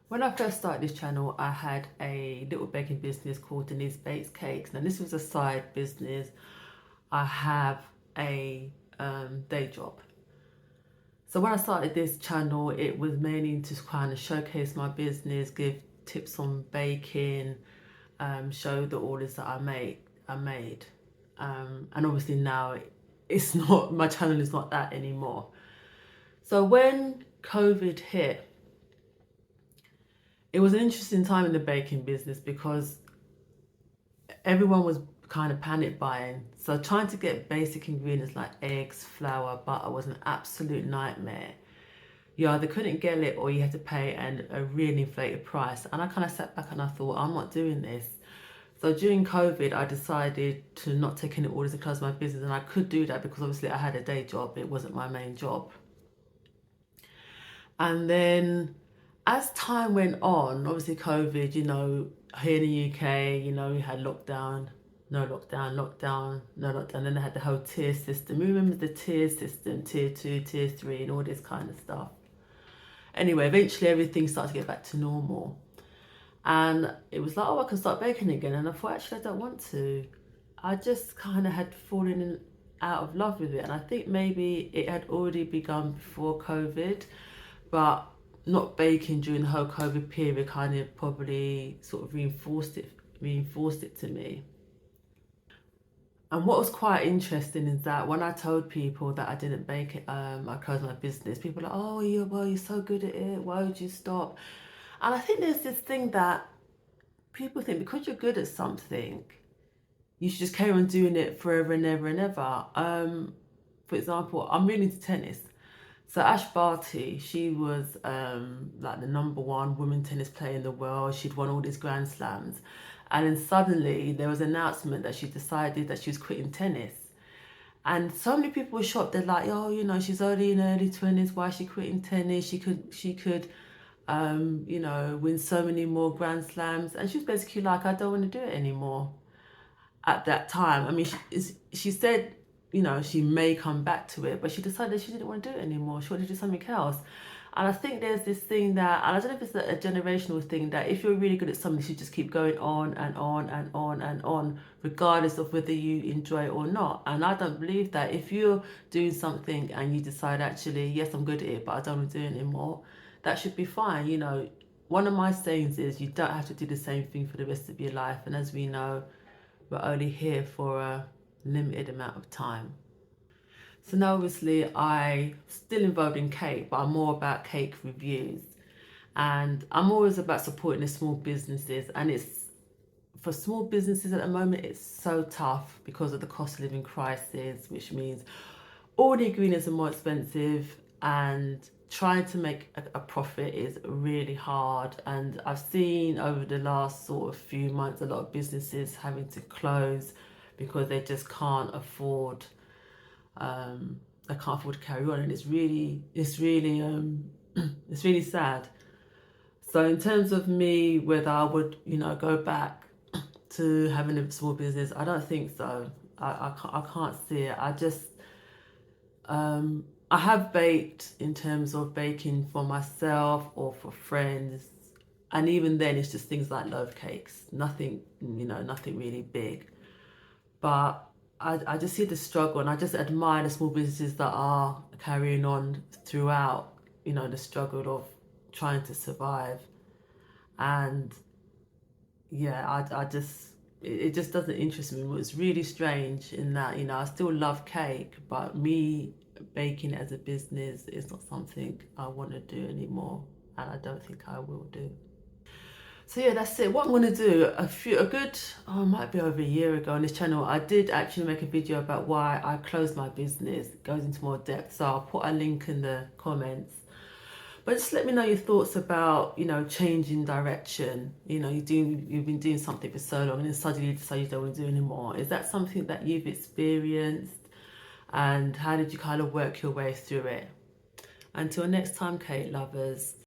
When I first started this channel, I had a little baking business called Denise Bakes Cakes. Now, this was a side business. I have a day job. So when I started this channel, it was mainly to kind of showcase my business, give tips on baking, show the orders that I made. And obviously now it's not, my channel is not that anymore. So when COVID hit, it was an interesting time in the baking business because everyone was kind of panic buying. So trying to get basic ingredients like eggs, flour, butter was an absolute nightmare. You either couldn't get it or you had to pay a really inflated price. And I kind of sat back and I thought, I'm not doing this. So during COVID, I decided to not take any orders and close my business. And I could do that because obviously I had a day job. It wasn't my main job. And then as time went on, obviously COVID, here in the UK, we had lockdown, no lockdown, lockdown, no lockdown. Then they had the whole tier system. Who remembers the tier system, tier 2, tier 3, and all this kind of stuff? Anyway, eventually everything started to get back to normal. And it was like, oh, I can start baking again. And I thought, actually, I don't want to. I just kind of had fallen out of love with it. And I think maybe it had already begun before COVID, but not baking during the whole COVID period kind of probably sort of reinforced it to me. And what was quite interesting is that when I told people that I didn't bake it, I closed my business, people were like, oh, you're so good at it, why would you stop? And I think there's this thing that people think because you're good at something, you should just carry on doing it forever and ever and ever. For example, I'm really into tennis. So Ash Barty, she was like the #1 women tennis player in the world. She'd won all these Grand Slams. And then suddenly there was an announcement that she decided that she was quitting tennis. And so many people were shocked. They're like, oh, she's only in her early 20s. Why is she quitting tennis? She could win so many more Grand Slams. And she was basically like, I don't want to do it anymore at that time. I mean, she said, she may come back to it, but she decided she didn't want to do it anymore. She wanted to do something else. And I think there's this thing that, and I don't know if it's a generational thing, that if you're really good at something, you should just keep going on and on and on and on, regardless of whether you enjoy it or not. And I don't believe that. If you're doing something and you decide, actually, yes, I'm good at it, but I don't want to do it anymore, that should be fine. One of my sayings is you don't have to do the same thing for the rest of your life. And as we know, we're only here for a limited amount of time. So now obviously I'm still involved in cake, but I'm more about cake reviews. And I'm always about supporting the small businesses. And for small businesses at the moment, it's so tough because of the cost of living crisis, which means all the ingredients are more expensive and trying to make a profit is really hard. And I've seen over the last sort of few months a lot of businesses having to close because they just can't afford to carry on, and it's really it's really sad. So in terms of me, whether I would go back to having a small business, I don't think so. I can't see it. I have baked in terms of baking for myself or for friends, and even then it's just things like loaf cakes, nothing really big. But I just see the struggle, and I just admire the small businesses that are carrying on throughout, the struggle of trying to survive. And yeah, it just doesn't interest me. It's really strange in that, I still love cake, but me baking as a business is not something I want to do anymore, and I don't think I will do. So yeah, that's it. What I'm going to do, it might be over a year ago on this channel, I did actually make a video about why I closed my business. It goes into more depth, so I'll put a link in the comments. But just let me know your thoughts about, changing direction. You've been doing something for so long and then suddenly you decide you don't want to do anymore. Is that something that you've experienced? And how did you kind of work your way through it? Until next time, cake lovers.